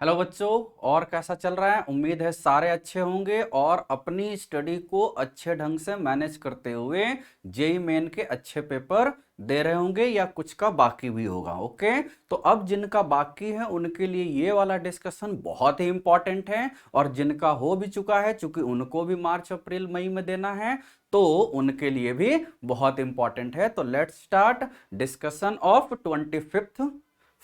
Hello बच्चों। और कैसा चल रहा है? उम्मीद है सारे अच्छे होंगे और अपनी स्टडी को अच्छे ढंग से मैनेज करते हुए जेई मेन के अच्छे पेपर दे रहे होंगे या कुछ का बाकी भी होगा। ओके, तो अब जिनका बाकी है उनके लिए ये वाला डिस्कशन बहुत ही इंपॉर्टेंट है, और जिनका हो भी चुका है चूंकि उनको भी मार्च अप्रैल मई में देना है तो उनके लिए भी बहुत इंपॉर्टेंट है। तो let's start discussion of 25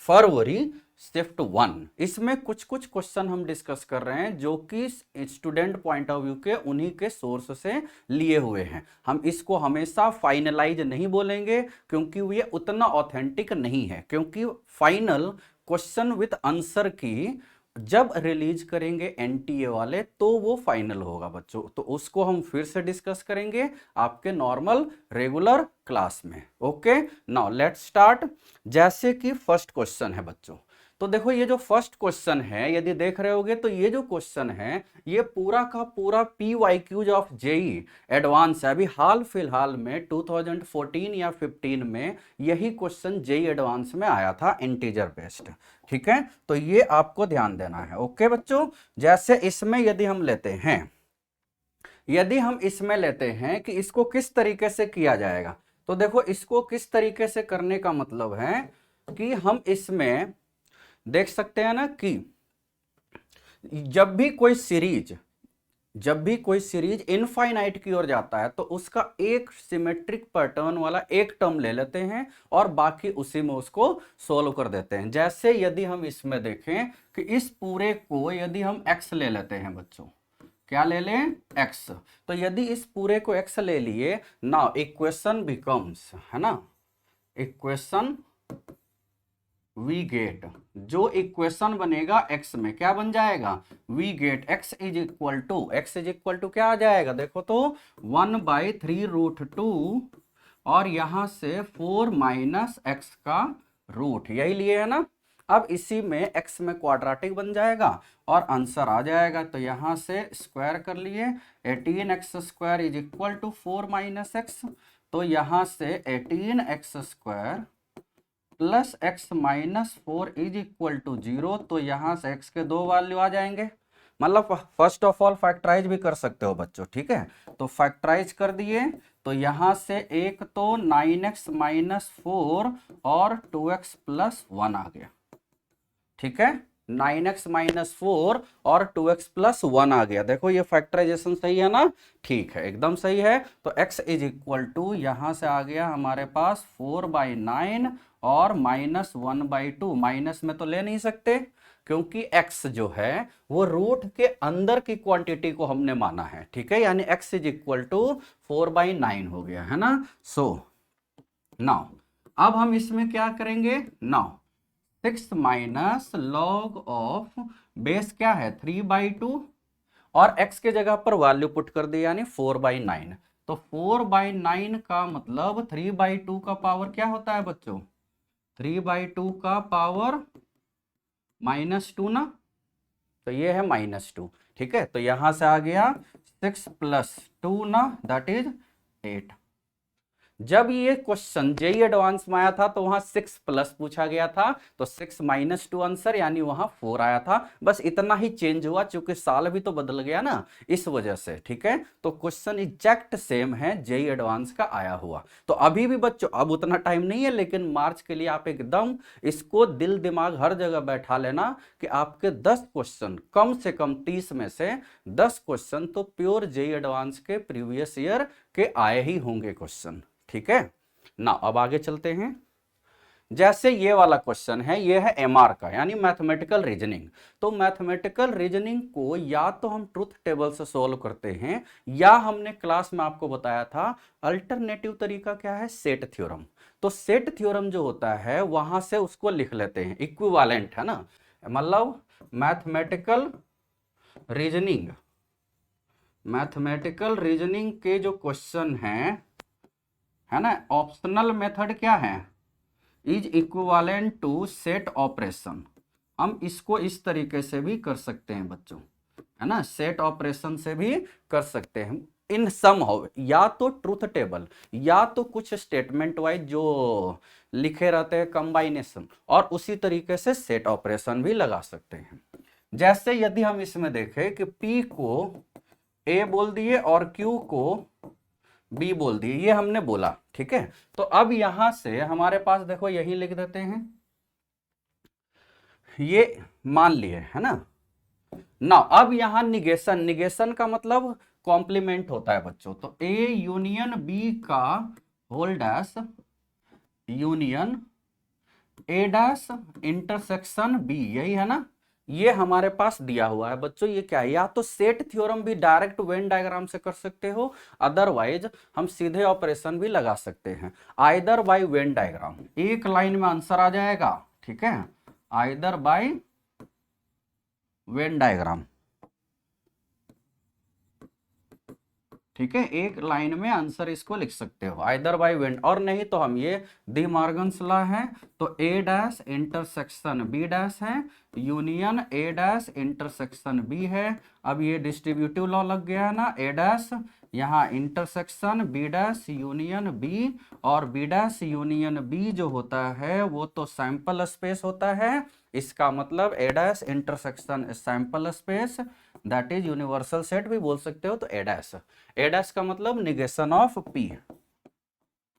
February shift 1। इसमें कुछ कुछ क्वेश्चन हम डिस्कस कर रहे हैं जो कि स्टूडेंट पॉइंट ऑफ व्यू के उन्हीं के सोर्स से लिए हुए हैं। हम इसको हमेशा फाइनलाइज नहीं बोलेंगे क्योंकि ये उतना ऑथेंटिक नहीं है, क्योंकि फाइनल क्वेश्चन विथ आंसर की जब रिलीज करेंगे एनटीए वाले तो वो फाइनल होगा बच्चों। तो उसको हम फिर से डिस्कस करेंगे आपके नॉर्मल रेगुलर क्लास में। Okay, now let's start. जैसे कि फर्स्ट क्वेश्चन है बच्चों, तो देखो ये जो फर्स्ट क्वेश्चन है यदि देख रहे होगे तो ये जो क्वेश्चन है ये पूरा का पूरा PYQs ऑफ जेई एडवांस है। अभी हाल फिलहाल में 2014 या 15 में यही क्वेश्चन जेई एडवांस में आया था, इंटीजर बेस्ड। ठीक है, तो ये आपको ध्यान देना है। ओके बच्चों, जैसे इसमें यदि हम इसमें लेते हैं कि इसको किस तरीके से किया जाएगा, तो देखो इसको किस तरीके से करने का मतलब है कि हम इसमें देख सकते हैं ना कि जब भी कोई सीरीज इनफाइनाइट की ओर जाता है तो उसका एक सिमेट्रिक पैटर्न वाला एक टर्म ले लेते हैं और बाकी उसी में उसको सोल्व कर देते हैं। जैसे यदि हम इसमें देखें कि इस पूरे को यदि हम x ले लेते हैं बच्चों, क्या ले लें? x। तो यदि इस पूरे को x ले लिए, नाउ इक्वेशन बिकम्स, है ना, इक्वेशन वी गेट, जो इक्वेशन बनेगा x में क्या बन जाएगा? We get x is equal to क्या आ जाएगा? देखो तो 1/3√2 और यहां से 4 माइनस एक्स का रूट, यही लिए है ना। अब इसी में x में क्वाड्रेटिक बन जाएगा और आंसर आ जाएगा। तो यहां से स्क्वायर कर लिए, 18x² is equal to 4 minus x. तो यहां से 18x² plus x minus 4 is equal to 0। तो यहां से x के दो वैल्यू आ जाएंगे। मतलब फर्स्ट ऑफ ऑल फैक्टराइज भी कर सकते हो बच्चों, ठीक है। तो फैक्टराइज कर दिए, तो यहां से एक तो 9x माइनस 4 और 2x प्लस 1 आ गया। ठीक है, 9x माइनस 4 और 2x प्लस 1 आ गया। देखो ये फैक्टराइजेशन सही है ना? ठीक है, एकदम सही है। तो x इज इक्वल टू यहां से आ गया हमारे पास 4/9 और -1/2। माइनस में तो ले नहीं सकते क्योंकि x जो है वो रूट के अंदर की क्वांटिटी को हमने माना है। ठीक है, यानी x इज इक्वल टू 4/9 हो गया, है ना। सो नाउ अब हम इसमें क्या करेंगे? Now 6 minus log of base क्या है? 3/2 और x के जगह पर वैल्यू पुट कर दी यानी 4/9। तो 4/9 का मतलब 3/2 का पावर क्या होता है बच्चों? 3/2 का पावर -2 ना। तो ये है -2। ठीक है, तो यहां से आ गया 6 प्लस 2 ना, दैट इज 8। जब ये क्वेश्चन जेई एडवांस में आया था तो वहां 6 प्लस पूछा गया था, तो 6 माइनस 2 आंसर यानी वहां 4 आया था। बस इतना ही चेंज हुआ, क्योंकि साल भी तो बदल गया ना, इस वजह से। ठीक है, तो क्वेश्चन एग्जैक्ट सेम है जेई एडवांस का आया हुआ। तो अभी भी बच्चों अब उतना टाइम नहीं है, लेकिन मार्च के लिए आप एकदम इसको दिल दिमाग हर जगह बैठा लेना कि आपके 10 क्वेश्चन, कम से कम 30 में से 10 क्वेश्चन तो प्योर जेई एडवांस के प्रीवियस ईयर के आए ही होंगे क्वेश्चन। ठीक है ना, अब आगे चलते हैं। जैसे ये वाला क्वेश्चन है, ये है एमआर का यानी मैथमेटिकल रीजनिंग। तो मैथमेटिकल रीजनिंग को या तो हम ट्रुथ टेबल से सॉल्व करते हैं, या हमने क्लास में आपको बताया था अल्टरनेटिव तरीका क्या है? Set theorem. तो सेट थ्योरम जो होता है वहां से उसको लिख लेते हैं, इक्विवेलेंट, है ना। मतलब मैथमेटिकल रीजनिंग के जो क्वेश्चन हैं, है ना, ऑप्शनल मेथड क्या है? Is equivalent to set operation. हम इसको इस तरीके से भी कर सकते हैं बच्चों, है ना, सेट ऑपरेशन से भी कर सकते हैं। इन सम हो या तो ट्रुथ टेबल या तो कुछ स्टेटमेंट वाइज जो लिखे रहते हैं कंबाइनेशन, और उसी तरीके से सेट ऑपरेशन भी लगा सकते हैं। जैसे यदि हम इसमें देखें कि P को A बोल दिए और Q को B बोल दिए, ये हमने बोला, ठीक है। तो अब यहां से हमारे पास देखो यही लिख देते हैं, ये मान लिए, है ना। ना अब यहां निगेशन, निगेशन का मतलब कॉम्प्लीमेंट होता है बच्चों। तो A यूनियन B का whole dash union A dash intersection B, यही है ना। ये हमारे पास दिया हुआ है बच्चों। ये क्या है, या तो सेट थ्योरम भी डायरेक्ट वेन डायग्राम से कर सकते हो, अदरवाइज हम सीधे ऑपरेशन भी लगा सकते हैं, आइदर बाय वेन डायग्राम। एक लाइन में आंसर आ जाएगा, ठीक है, आइदर बाय वेन डायग्राम, ठीक है। एक लाइन में आंसर इसको लिख सकते हो, आइदर बाय वेन, और नहीं तो हम ये डी मॉर्गन्स लॉ है, तो A dash intersection B dash है, union A dash intersection B है। अब ये डिस्ट्रीब्यूटिव लॉ लग गया ना, A डैश यहाँ intersection B dash union B, और B डैश यूनियन B जो होता है वो तो सैंपल स्पेस होता है। इसका मतलब A dash intersection sample space, that is universal set भी बोल सकते हो। तो A डैश, A डैश का मतलब निगेशन ऑफ P,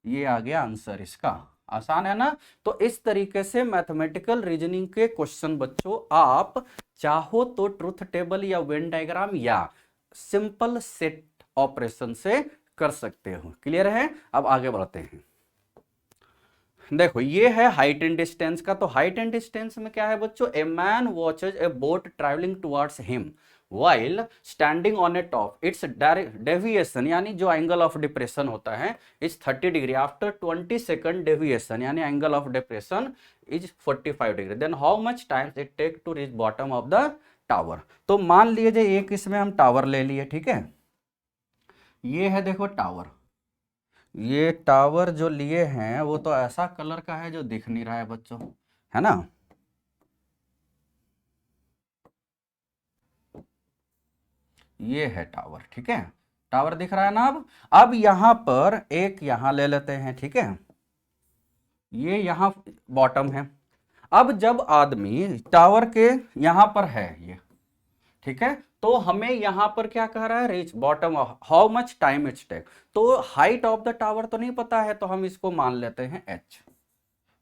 ये आ गया आंसर इसका। आसान है ना। तो इस तरीके से मैथमेटिकल रीजनिंग के क्वेश्चन बच्चों आप चाहो तो ट्रुथ टेबल या वेन डायग्राम या सिंपल सेट ऑपरेशन से कर सकते हो। क्लियर है। अब आगे बढ़ते हैं। देखो ये है हाइट एंड डिस्टेंस का। तो हाइट एंड डिस्टेंस में क्या है बच्चों, a man watches a boat travelling towards him while standing on a top, its deviation यानी जो एंगल ऑफ डिप्रेशन होता है is 30 degree, after 20 second deviation यानी angle of depression is 45 degree, then how much time it take to reach bottom of the tower. तो मान लीजिए एक इसमें हम टावर ले लिए, ठीक है, ये है देखो टावर, ये टावर जो लिए हैं वो तो ऐसा कलर का है जो दिख नहीं रहा है बच्चों, है ना। ये है टावर, ठीक है, टावर दिख रहा है ना। अब यहां पर एक यहां ले लेते हैं, ठीक है, ये यहां बॉटम है। अब जब आदमी टावर के यहां पर है ये, ठीक है, तो हमें यहां पर क्या कह रहा है, reach bottom of how much time it's take. तो हाइट ऑफ द टावर तो नहीं पता है, तो हम इसको मान लेते हैं h,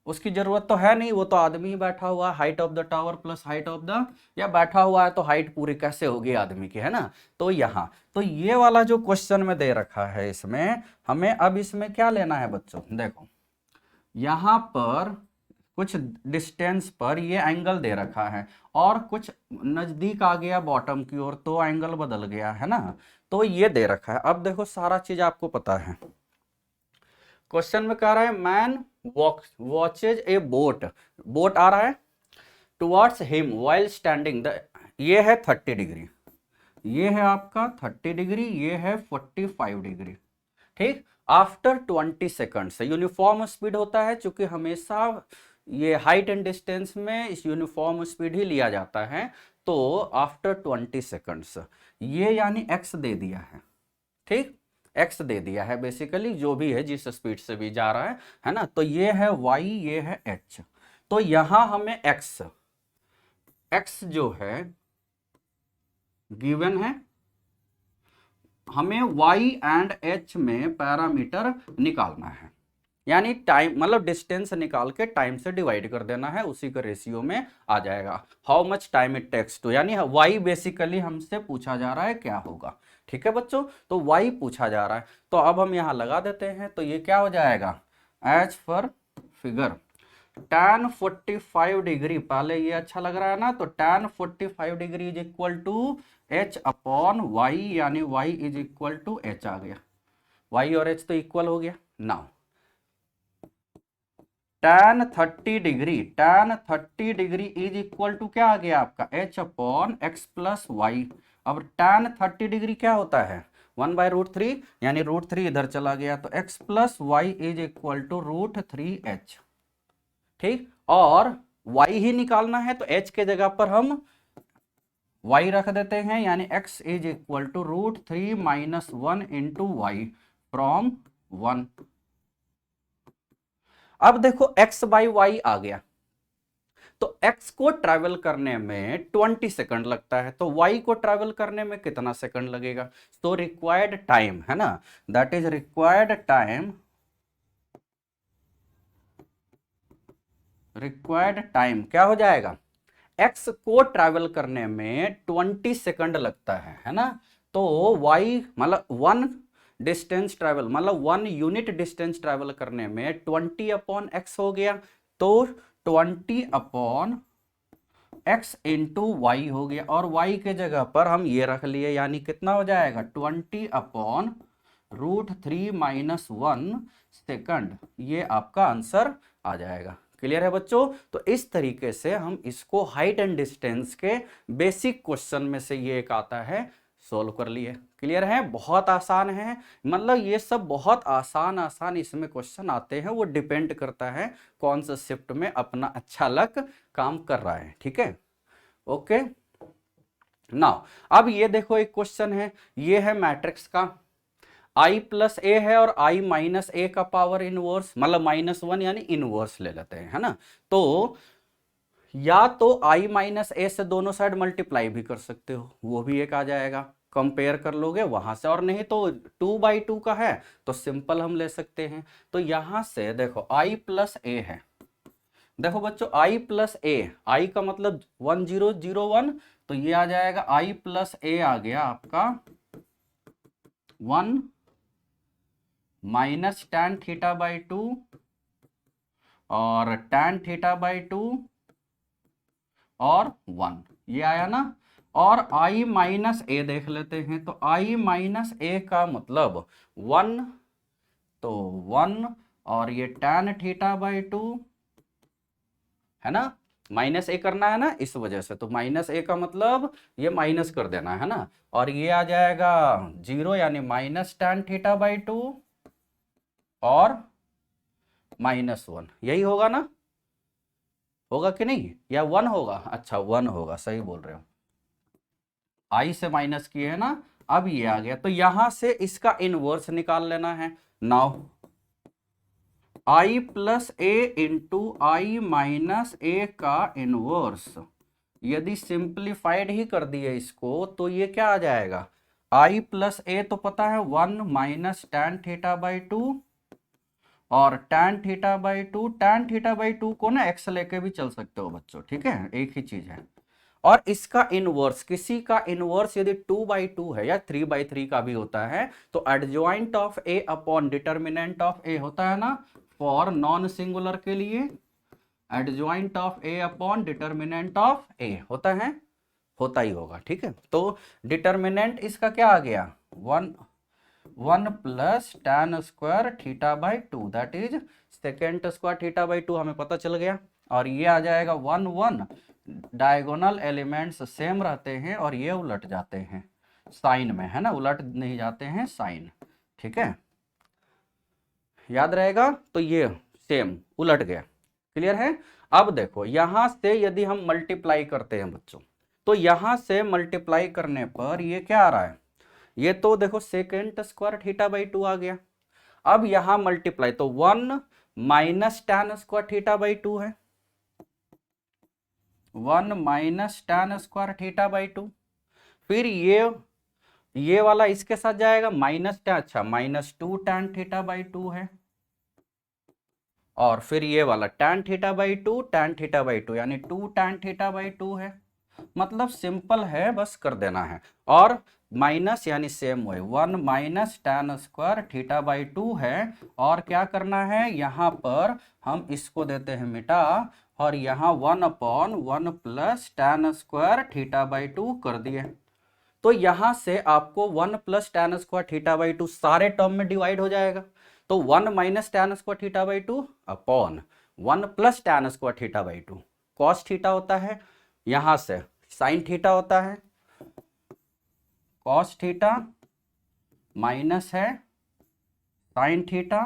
उसकी जरूरत तो है नहीं, वो तो आदमी ही बैठा हुआ है, height of the tower plus height of the, या बैठा हुआ है तो हाइट पूरी कैसे होगी आदमी की, है ना। तो यहाँ तो ये वाला जो क्वेश्चन में दे रखा है इसमें हमें अब इसमें क्या लेना है बच्चों, देखो यहाँ पर कुछ डिस्टेंस पर ये एंगल दे रखा है और कुछ नजदीक आ गया बॉटम की ओर तो एंगल बदल गया, है ना। तो ये दे रखा है। अब देखो सारा चीज आपको पता है। क्वेश्चन में कह रहा है man watches a boat, boat आ रहा है towards him while standing the, ये है 30 डिग्री, ये है आपका 30 डिग्री, ये है 45 डिग्री, ठीक। आफ्टर 20 सेकंड से यूनिफॉर्म स्पीड होता है, चूंकि हमेशा ये हाइट एंड डिस्टेंस में इस यूनिफॉर्म स्पीड ही लिया जाता है। तो आफ्टर 20 सेकंड्स ये यानी x दे दिया है, ठीक, x दे दिया है बेसिकली, जो भी है जिस स्पीड से भी जा रहा है ना। तो ये है y, ये है h। तो यहां हमें x जो है गिवन है, हमें y एंड h में पैरामीटर निकालना है, यानी टाइम मतलब डिस्टेंस निकाल के टाइम से डिवाइड कर देना है, उसी का रेशियो में आ जाएगा how much time it takes to, यानी y बेसिकली हमसे पूछा जा रहा है क्या होगा, ठीक है बच्चों। तो y पूछा जा रहा है, तो अब हम यहां लगा देते हैं। तो ये क्या हो जाएगा, as per figure tan 45 degree, पहले ये अच्छा लग रहा है ना, तो tan 45 degree is equal to h upon y, यानी y is equal to h आ गया, y और h तो इक्वल हो गया। Now tan 30 degree, tan 30 degree is equal to क्या आ गया आपका h upon x plus y. अब tan 30 डिग्री क्या होता है 1/√3, यानी √3 इधर चला गया, तो x plus y is equal to √3h, ठीक। और y ही निकालना है तो h के जगह पर हम y रख देते हैं, यानी x is equal to √3 minus 1 into y from 1। अब देखो x बाई वाई आ गया, तो x को ट्रैवल करने में 20 सेकंड लगता है, तो y को ट्रैवल करने में कितना सेकंड लगेगा? तो रिक्वायर्ड टाइम है ना, दैट इज रिक्वायर्ड टाइम क्या हो जाएगा? x को ट्रैवल करने में 20 सेकंड लगता है ना, तो y मतलब वन डिस्टेंस ट्रैवल मतलब 1 यूनिट डिस्टेंस ट्रैवल करने में 20 अपॉन x हो गया, तो 20 अपॉन x इंटू वाई हो गया, और y के जगह पर हम ये रख लिए, यानी कितना हो जाएगा? 20 अपॉन √3 - 1 सेकंड, ये आपका आंसर आ जाएगा। क्लियर है बच्चों? तो इस तरीके से हम इसको हाइट एंड डिस्टेंस के बेसिक क्वेश्चन में से ये एक आता है, सोल्व कर लिए। क्लियर है? बहुत आसान है, मतलब ये सब बहुत आसान आसान इसमें क्वेश्चन आते हैं, वो डिपेंड करता है कौन सा शिफ्ट में अपना अच्छा लक काम कर रहा है। ठीक है, ओके। नाउ अब ये देखो एक क्वेश्चन है, ये है मैट्रिक्स का, i प्लस ए है और i माइनस ए का पावर इनवर्स, मतलब -1 यानी इनवर्स ले लेते हैं, है ना। तो या तो i माइनस ए से दोनों साइड मल्टीप्लाई भी कर सकते हो, वो भी एक आ जाएगा, कंपेयर कर लोगे वहां से, और नहीं तो 2/2 का है तो सिंपल हम ले सकते हैं। तो यहां से देखो i प्लस ए है, देखो बच्चों i प्लस ए, i का मतलब 1001, तो ये आ जाएगा i प्लस ए आ गया आपका 1 माइनस tan θ/2 और tan θ/2 और 1, ये आया ना। और i माइनस ए देख लेते हैं, तो i माइनस ए का मतलब 1, तो 1 और ये tan θ/2 है ना, माइनस ए करना है ना इस वजह से, तो माइनस ए का मतलब ये माइनस कर देना है ना, और ये आ जाएगा 0 यानी माइनस tan θ/2 और -1, यही होगा ना, होगा कि नहीं, या 1 होगा? अच्छा 1 होगा, सही बोल रहे हो, i से माइनस किए है ना। अब ये आ गया, तो यहां से इसका इनवर्स निकाल लेना है। Now i plus A into I minus A का इनवर्स, यदि सिंप्लीफाइड ही कर दिए इसको तो ये क्या आ जाएगा? i प्लस ए तो पता है 1 माइनस tan θ/2 और tan θ/2, tan θ/2 को ना x लेके भी चल सकते हो बच्चों, ठीक है, एक ही चीज है। और इसका इनवर्स, किसी का इनवर्स यदि 2/2 है या 3/3 का भी होता है, तो adjoint of A upon determinant of A होता है ना, फॉर नॉन सिंगुलर के लिए adjoint of A upon determinant of A होता है, होता ही होगा। ठीक है, तो डिटर्मिनेंट इसका क्या आ गया? 1 plus tan square θ/2, that is second square θ/2 हमें पता चल गया, और ये आ जाएगा 1 1, डायगोनल एलिमेंट्स सेम रहते हैं और ये उलट जाते हैं साइन में, है ना, उलट नहीं जाते हैं साइन। ठीक है, याद रहेगा, तो ये सेम उलट गया। क्लियर है? अब देखो यहां से यदि हम मल्टीप्लाई करते हैं बच्चों, तो यहां से मल्टीप्लाई करने पर ये क्या आ रहा है? ये तो देखो सेकेंड स्क्वायर θ/2 आ गया। अब यहां मल्टीप्लाई तो 1 माइनस tan स्क्वायर θ/2 है, 1 माइनस tan स्क्वायर θ/2, फिर ये वाला इसके साथ जाएगा माइनस tan, अच्छा -2 tan θ/2 है, और फिर ये वाला tan θ/2 यानी 2 tan θ/2 है। मतलब सिंपल है, बस कर देना है, और माइनस यानी same way 1 minus tan square θ/2 है, और क्या करना है यहां पर हम इसको देते हैं मिटा, और यहां 1 अपॉन 1 प्लस tan स्क्वायर θ/2 कर दिए। तो यहां से आपको 1 प्लस tan स्क्वायर θ/2 सारे टर्म में डिवाइड हो जाएगा, तो 1 minus tan square θ/2 upon 1 plus tan square θ/2 cos theta होता है, यहां से साइन थीटा होता है, कॉस थीटा माइनस है साइन थीटा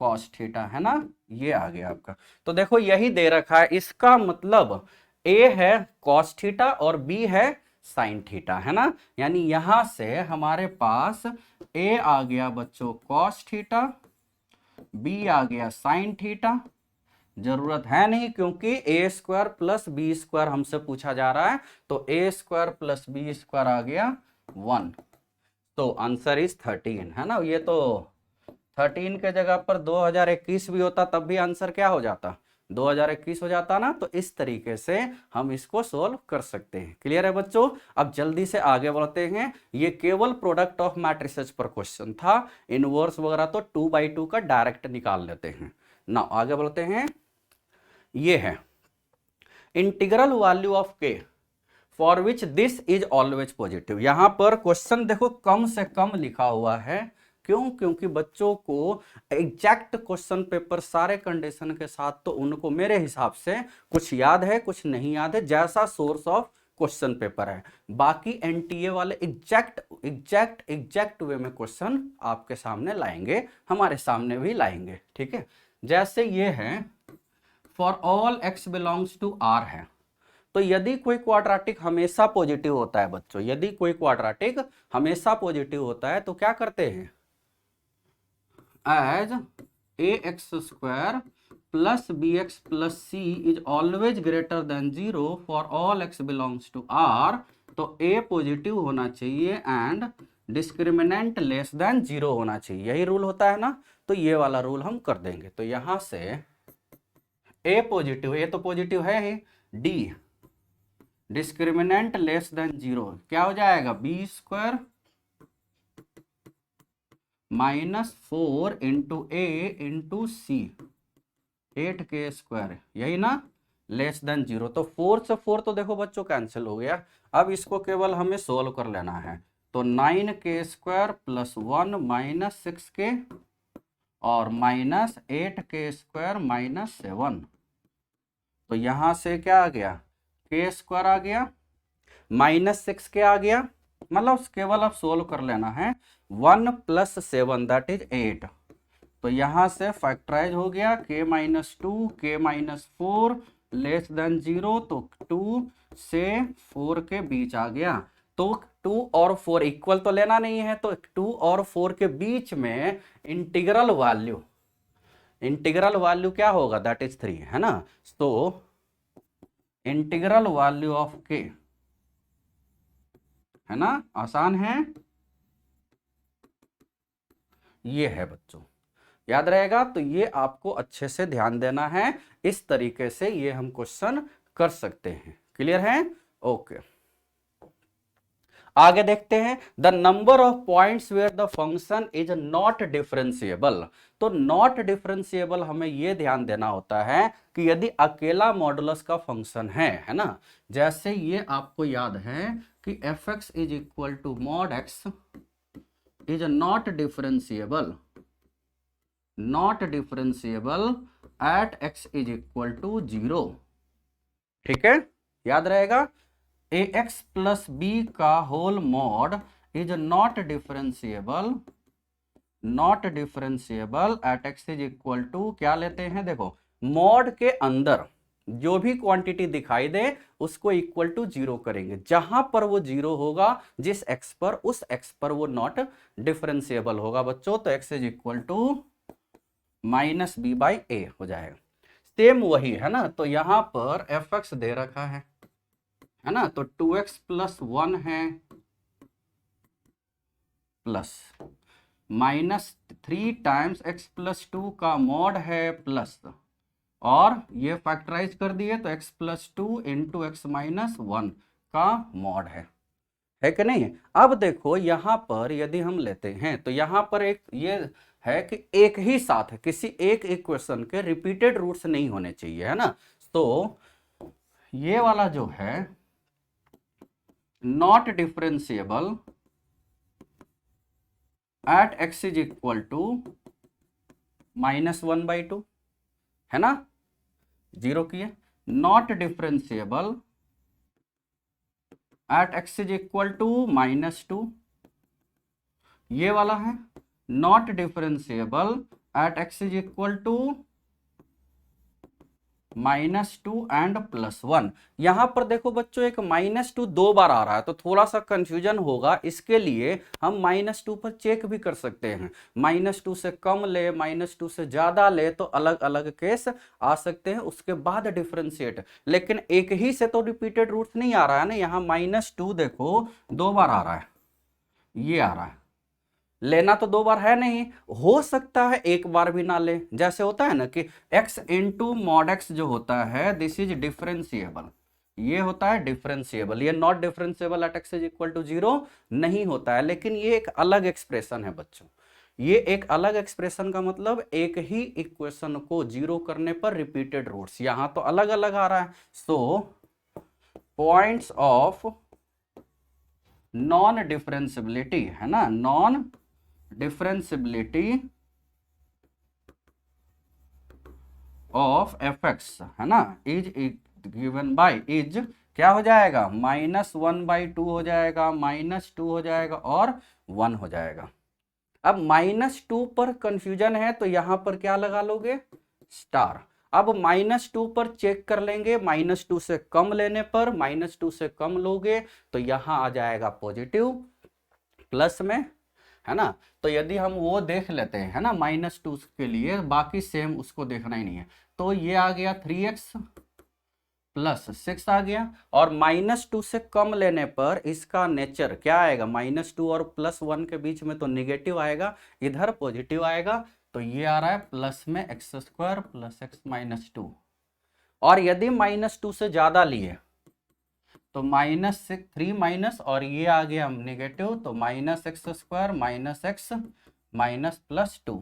कॉस थीटा, है ना, ये आ गया आपका। तो देखो यही दे रखा है, इसका मतलब ए है कॉस थीटा और बी है साइन थीटा, है ना, यानी यहां से हमारे पास ए आ गया बच्चों कॉस थीटा, बी आ गया साइन थीटा, जरूरत है नहीं, क्योंकि ए स्क्वायर प्लस बी स्क्वायर हमसे पूछा जा रहा है, तो ए स्क्वायर प्लस बी स्क्वायर आ गया 1। तो आंसर इज 13, है ना। ये तो 13 के जगह पर 2021 भी होता तब भी आंसर क्या हो जाता, 2021 हो जाता ना। तो इस तरीके से हम इसको सोल्व कर सकते हैं। क्लियर है बच्चों। अब जल्दी से आगे बढ़ते हैं। ये केवल प्रोडक्ट ऑफ मैट्रिसेस पर क्वेश्चन था, इनवर्स वगैरह तो 2/2 का डायरेक्ट निकाल लेते हैं ना। आगे बढ़ते हैं। ये है इंटीग्रल वैल्यू ऑफ के for which this is always positive. यहां पर क्वेश्चन देखो कम से कम लिखा हुआ है, क्यों, क्योंकि बच्चों को एग्जैक्ट क्वेश्चन पेपर सारे कंडीशन के साथ तो उनको मेरे हिसाब से कुछ याद है कुछ नहीं याद है, जैसा सोर्स ऑफ क्वेश्चन पेपर है। बाकी एनटीए वाले एग्जैक्ट एग्जैक्ट एग्जैक्ट वे में क्वेश्चन आपके सामने लाएंगे, हमारे सामने भी लाएंगे। ठीक है, जैसे ये है for all x belongs to R है, तो यदि कोई क्वाड्रेटिक हमेशा पॉजिटिव होता है बच्चों, यदि कोई क्वाड्रेटिक हमेशा पॉजिटिव होता है तो क्या करते हैं, as a x square plus b x plus c is always greater than 0 for all x belongs to R, तो ए पॉजिटिव होना चाहिए एंड डिस्क्रिमिनेंट लेस देन 0 होना चाहिए। यही रूल होता है ना, तो ये वाला रूल हम कर देंगे। तो यहां से ए पॉजिटिव, ए तो पॉजिटिव है ही, डी डिस्क्रिमिनेंट लेस देन 0 क्या हो जाएगा, बी स्क्वायर माइनस 4 इंटू ए इंटू सी 8k स्क्वायर, यही ना, लेस देन 0। तो 4 से 4 तो देखो बच्चों कैंसिल हो गया। अब इसको केवल हमें सोल्व कर लेना है। तो 9k square plus 1 minus 6k और माइनस 8k स्क्वायर माइनस 7। तो यहां से क्या आ गया, k स्क्वायर आ गया माइनस 6k आ गया, मतलब केवल अब सोल्व कर लेना है। 1 प्लस 7 दैट इज 8। तो यहां से फैक्टराइज हो गया k minus 2 k minus 4 less than 0, तो 2 से 4 के बीच आ गया। तो 2 और 4 इक्वल तो लेना नहीं है, तो 2 और 4 के बीच में इंटीग्रल वैल्यू क्या होगा, दैट इज 3, है ना। तो इंटीग्रल वैल्यू ऑफ के, है ना, आसान है, ये है बच्चों, याद रहेगा। तो ये आपको अच्छे से ध्यान देना है, इस तरीके से ये हम क्वेश्चन कर सकते हैं। क्लियर है, ओके। आगे देखते हैं, the number of points where the function is not differentiable. तो नॉट डिफरेंशिएबल हमें यह ध्यान देना होता है कि यदि अकेला मॉडुलस का फंक्शन है ना, जैसे ये आपको याद है कि f x is equal to mod x is not differentiable at x is equal to 0। ठीक है, याद रहेगा, ए एक्स प्लस बी का whole mod is not differentiable at x is equal to, क्या लेते हैं, देखो मॉड के अंदर जो भी क्वांटिटी दिखाई दे उसको इक्वल टू 0 करेंगे। जहां पर वो 0 होगा जिस एक्स पर, उस एक्स पर वो नॉट डिफरेंशिएबल होगा बच्चों। तो x is equal to minus b by a हो जाएगा। सेम वही है ना, तो यहां पर एफ एक्स दे रखा है ना, तो 2x प्लस 1 है plus minus 3 times x plus 2 का मॉड है प्लस, और ये फैक्टराइज कर दिए तो x plus 2 into x minus 1 का मॉड है कि नहीं। अब देखो यहां पर यदि हम लेते हैं तो यहां पर एक ये है कि एक ही साथ है, किसी एक इक्वेशन के रिपीटेड रूट्स नहीं होने चाहिए, है ना। तो ये वाला जो है not differentiable at x is equal to -1/2, है ना, 0 किए। Not differentiable at x is equal to -2, ये वाला है not differentiable at x is equal to -2 and +1। यहां पर देखो बच्चों एक -2 दो बार आ रहा है तो थोड़ा सा कंफ्यूजन होगा, इसके लिए हम -2 पर चेक भी कर सकते हैं। -2 से कम ले, -2 से ज्यादा ले तो अलग अलग केस आ सकते हैं, उसके बाद डिफरेंशिएट। लेकिन एक ही से तो रिपीटेड रूट्स नहीं आ रहा है ना, यहाँ -2 देखो दो बार आ रहा है, ये आ रहा है, लेना तो दो बार है नहीं, हो सकता है एक बार भी ना ले। जैसे होता है ना कि x इंटू मॉड एक्स जो होता है दिस इज डिफरेंशिएबल, ये होता है डिफरेंशिएबल, ये not differentiable at x is equal to 0 नहीं होता है। लेकिन ये एक अलग एक्सप्रेशन है बच्चों, ये एक अलग एक्सप्रेशन का मतलब एक ही इक्वेशन को जीरो करने पर रिपीटेड रूट्स, यहां तो अलग अलग आ रहा है। सो पॉइंट्स ऑफ नॉन डिफरेंशिबिलिटी है ना, non differentiability of F x है ना इज गिवन बाय इज क्या हो जाएगा, -1/2 हो जाएगा, -2 हो जाएगा और 1 हो जाएगा। अब -2 पर कंफ्यूजन है तो यहां पर क्या लगा लोगे, स्टार। अब -2 पर चेक कर लेंगे, -2 से कम लेने पर, -2 से कम लोगे तो यहां आ जाएगा पॉजिटिव प्लस में, है ना। तो यदि हम वो देख लेते हैं, है ना, -2 के लिए, बाकी सेम उसको देखना ही नहीं है। तो ये आ गया 3x + 6 आ गया, और -2 से कम लेने पर इसका नेचर क्या आएगा, -2 और +1 के बीच में तो निगेटिव आएगा, इधर पॉजिटिव आएगा। तो ये आ रहा है प्लस में x² + x - 2। और यदि -2 से ज्यादा लिए तो -3 माइनस, और ये आ गया नेगेटिव, तो -x² - x +2।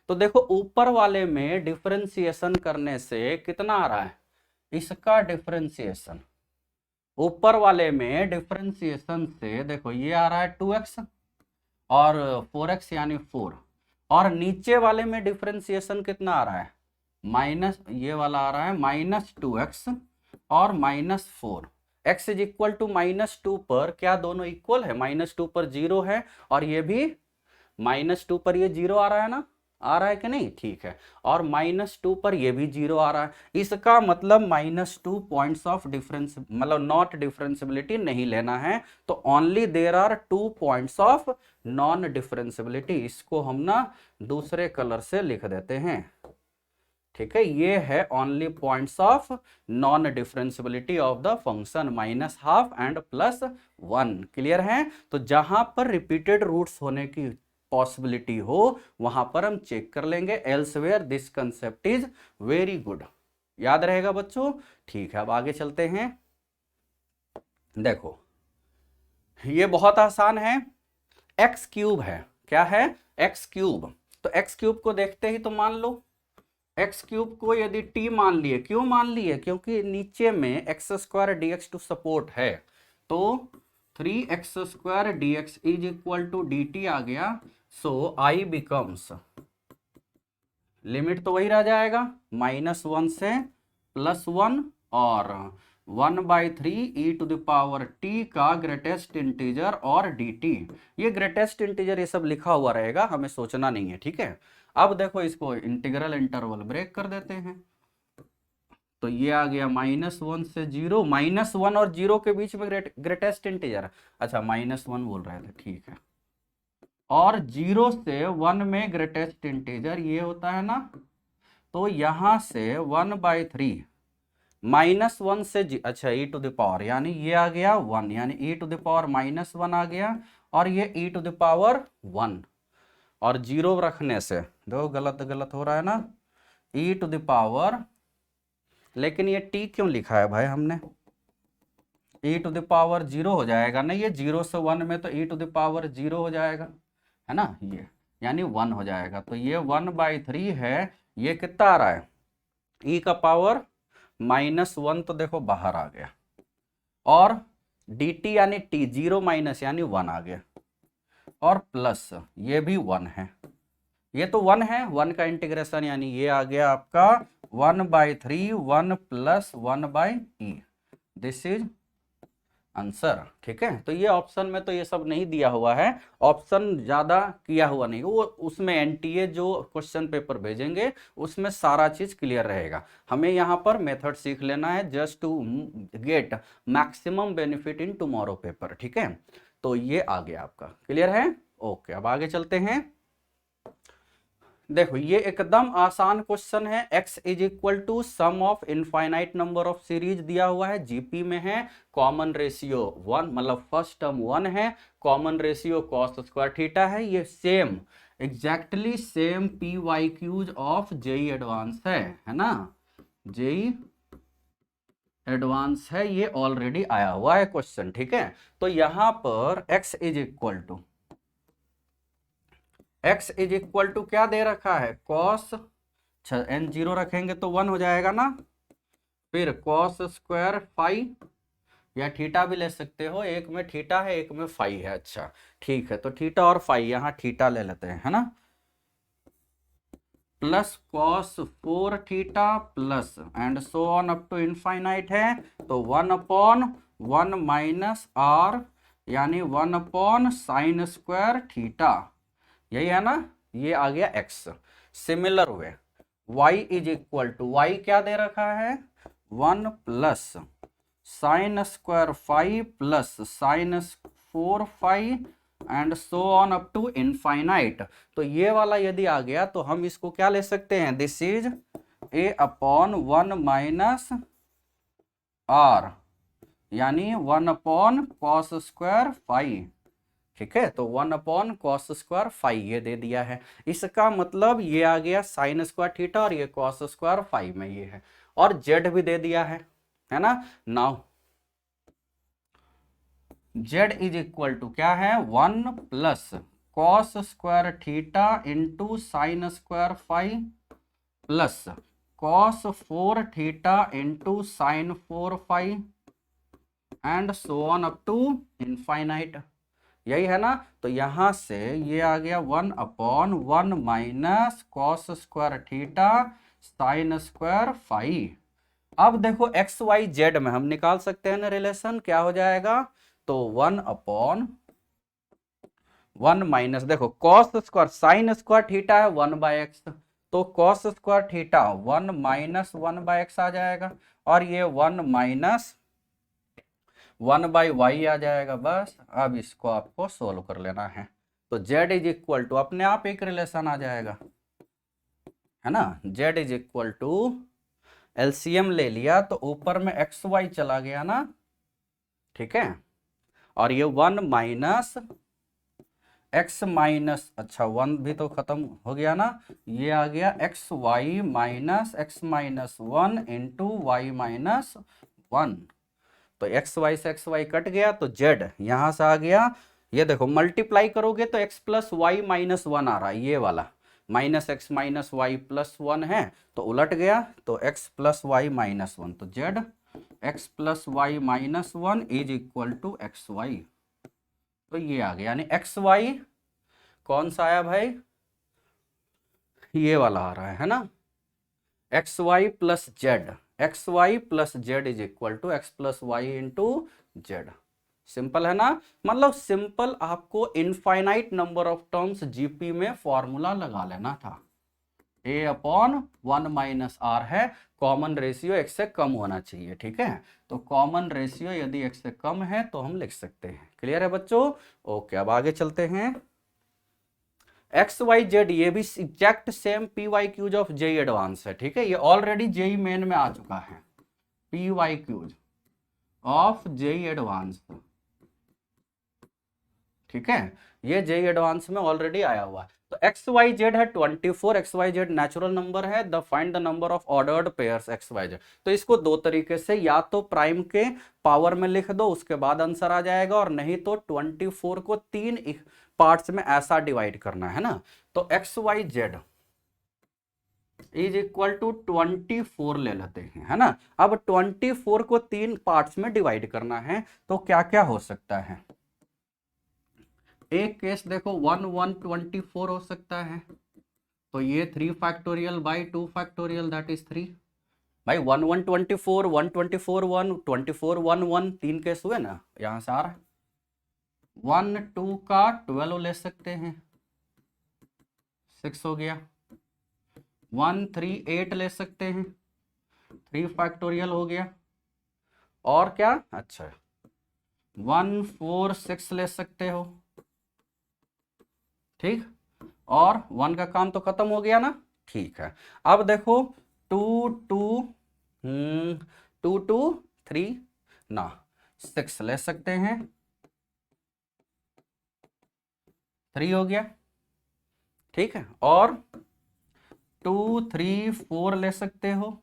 तो देखो ऊपर वाले में डिफरेंशिएशन करने से कितना आ रहा है, इसका डिफरेंशिएशन ऊपर वाले में डिफरेंशिएशन से देखो ये आ रहा है 2x और 4x यानी 4, और नीचे वाले में डिफरेंशिएशन कितना आ रहा है, माइनस, ये वाला आ रहा है -2x और -4। x इज इक्वल टू -2 पर क्या दोनों इक्वल है, -2 पर 0 है, और ये भी -2 पर ये 0 आ रहा है ना, आ रहा है कि नहीं, ठीक है। और -2 पर ये भी 0 आ रहा है, इसका मतलब -2 पॉइंट्स ऑफ डिफरेंस, मतलब नॉट डिफरेंशिबिलिटी नहीं लेना है। तो only there are 2 points of non differentiability, इसको हम ना दूसरे कलर से लिख देते हैं, ठीक है। ये है only points of non differentiability of the function -12 and +1। Clear है। तो जहां पर रिपीटेड रूट्स होने की पॉसिबिलिटी हो वहां पर हम चेक कर लेंगे, elsewhere this concept is very good, याद रहेगा बच्चों। ठीक है, अब आगे चलते हैं। देखो ये बहुत आसान है, x³ है, क्या है, x³। तो x³ को देखते ही तो मान लो x³ को यदि t मान लिए, क्यों मान लिए, क्योंकि नीचे में x² dx टू सपोर्ट है, तो 3x² dx is equal to dt आ गया। सो I बिकम्स, लिमिट तो वही रह जाएगा, -1 से +1 और 1/3 e⁻t का ग्रेटेस्ट इंटीजर और dt। ये ग्रेटेस्ट इंटीजर ये सब लिखा हुआ रहेगा, हमें सोचना नहीं है, ठीक है। अब देखो इसको इंटीग्रल इंटरवल ब्रेक कर देते हैं, तो ये आ गया -1 से 0, -1 और 0 के बीच में ग्रेटेस्ट इंटीजर, अच्छा -1 बोल रहे थे, ठीक है। और 0 से 1 में ग्रेटेस्ट इंटीजर ये होता है ना, तो यहां से 1/3 -1 से अच्छा e⁻, यानी ये आ गया 1, यानी e⁻−1 आ गया, और ये e⁻1, और 0 रखने से देखो गलत गलत हो रहा है ना, e⁻, लेकिन ये t क्यों लिखा है भाई हमने, e⁻0 हो जाएगा ना, ये 0 से 1 में तो e⁻0 हो जाएगा, है ना, ये यानी 1 हो जाएगा। तो ये 1/3 है, ये कितना आ रहा है, e का पावर -1, तो देखो बाहर आ गया, और dt यानी t 0 माइनस यानी 1 आ गया, और प्लस ये भी 1 है, ये तो 1 है, 1 का इंटीग्रेशन यानी ये आ गया आपका 1/3 1 + 1/e, दिस इज आंसर। ठीक है, तो ये ऑप्शन में तो ये सब नहीं दिया हुआ है, ऑप्शन ज्यादा किया हुआ नहीं, वो उसमें एनटीए जो क्वेश्चन पेपर भेजेंगे उसमें सारा चीज क्लियर रहेगा। हमें यहाँ पर मेथड सीख लेना है just to get maximum benefit in tomorrow paper. ठीक है, तो ये आ गया आपका, क्लियर है। ओके, अब आगे चलते हैं। देखो ये एकदम आसान क्वेश्चन है। x is equal to sum of infinite number of series दिया हुआ है, जीपी में है, कॉमन रेशियो 1, मतलब फर्स्ट टर्म 1 है, common ratio cos square theta है, ये same exactly same P Y Qs of JEE advance है ना, जेई एडवांस है, ये ऑलरेडी आया हुआ है क्वेश्चन। ठीक है, तो यहां पर x इज इक्वल टू क्या दे रखा है, कॉस, n जीरो रखेंगे तो 1 हो जाएगा ना, फिर कॉस स्क्वायर फाई, या थीटा भी ले सकते हो, एक में थीटा है एक में फाई है। अच्छा ठीक है, तो थीटा और फाई, यहाँ थीटा ले लेते हैं, है ना, plus cos 4 theta plus and so on up to infinite है, तो 1/1 माइनस आर, यानी 1/sin स्क्वायर थीटा, यही है ना, ये आ गया x। Similar way y is equal to, y क्या दे रखा है, 1 plus sine square five plus sine 4 five and so on up to infinite. तो ये वाला यदि आ गया तो हम इसको क्या ले सकते हैं, this is a/1 minus are, यानी 1 कॉस स्क्वायर फाइव। ठीक है, तो 1 कॉस स्क्वायर फाइव ये दे दिया है, इसका मतलब ये आ गया साइन स्क्वायर थीटा और ये कॉस स्क्वायर फाइव में ये है, और जेड भी दे दिया है ना। Now z is equal to क्या है, 1 plus cos square theta into sine square five plus cos 4 theta into sine 4 five and so on up to infinite, यही है ना। तो यहां से ये आ गया 1/1 minus cos square theta sine square five. अब देखो एक्स वाई जेड में हम निकाल सकते हैं ना रिलेशन, क्या हो जाएगा, तो 1/1 माइनस, देखो cos square sine square theta है 1/x, तो cos square theta 1 minus 1/x आ जाएगा, और ये 1 माइनस 1/y आ जाएगा। बस अब इसको आपको सोल्व कर लेना है, तो z इज इक्वल टू अपने आप एक रिलेशन आ जाएगा, है ना, z is equal to LCM ले लिया तो ऊपर में एक्स वाई चला गया ना, ठीक है, और ये 1 माइनस x माइनस, अच्छा 1 भी तो खत्म हो गया ना, ये आ गया x y minus x minus 1 into y minus 1, तो एक्स वाई से एक्स वाई कट गया, तो जेड यहां से आ गया, ये देखो मल्टीप्लाई करोगे तो एक्स प्लस वाई माइनस 1 आ रहा है, ये वाला minus x minus y plus 1 है, तो उलट गया, तो एक्स प्लस वाई माइनस 1, तो z x plus y minus 1 is equal to x y, तो ये आ गया, यानी एक्स वाई कौन सा आया भाई, ये वाला आ रहा है ना, x y plus z, x y plus z is equal to x plus y into z. Simple है ना, मतलब सिंपल आपको infinite number of terms GP में फॉर्मूला लगा लेना था, a/1 माइनस आर है, कॉमन रेशियो x से कम होना चाहिए। ठीक है, तो कॉमन रेशियो यदि x से कम है तो हम लिख सकते हैं। क्लियर है बच्चों, ओके, अब आगे चलते हैं। एक्स वाई जेड ये भी exact same P Y Qs of JEE advance है। ठीक है, ये ऑलरेडी जेई मेन में आ चुका है, P Y Qs of JEE advance, ठीक है, ये जेई एडवांस में ऑलरेडी आया हुआ है। तो एक्स वाई जेड है 24, x y z natural number है, the find the number of ordered pairs x y z. तो इसको दो तरीके से, या तो प्राइम के पावर में लिख दो उसके बाद आंसर आ जाएगा, और नहीं तो 24 को 3 पार्ट्स में ऐसा डिवाइड करना है ना, तो x y z is equal to 24 ले लेते हैं, है ना। अब 24 को 3 पार्ट्स में डिवाइड करना है, तो क्या क्या हो सकता है, एक केस देखो 1 1 24 हो सकता है, तो ये 3 factorial by 2 factorial that is 3, भाई 1 1 24 1 24 1 24 1 1 तीन केस हुए ना, यहां से आ रहा है। 1 2 का 12 ले सकते हैं, 6 हो गया। 1 3 8 ले सकते हैं, 3 फैक्टोरियल हो गया। और क्या, अच्छा 1 4 6 ले सकते हो, ठीक। और 1 का काम तो खत्म हो गया ना, ठीक है। अब देखो 2 2 2 2 3 ना, 6 ले सकते हैं, 3 हो गया, ठीक है। और 2 3 4 ले सकते हो,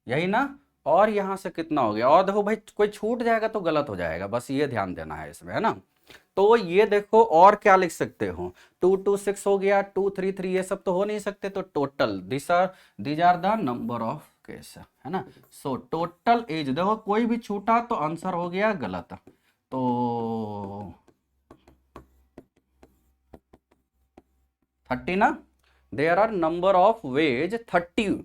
यही ना। और यहां से कितना हो गया, और देखो भाई कोई छूट जाएगा तो गलत हो जाएगा, बस ये ध्यान देना है इसमें, है ना। तो ये देखो और क्या लिख सकते हो, 2 2 6 हो गया, 2 3 3, ये सब तो हो नहीं सकते, तो total these are the number of case, है ना। सो टोटल एज, देखो कोई भी छूटा तो आंसर हो गया गलत। तो 30 ना, there are number of ways 30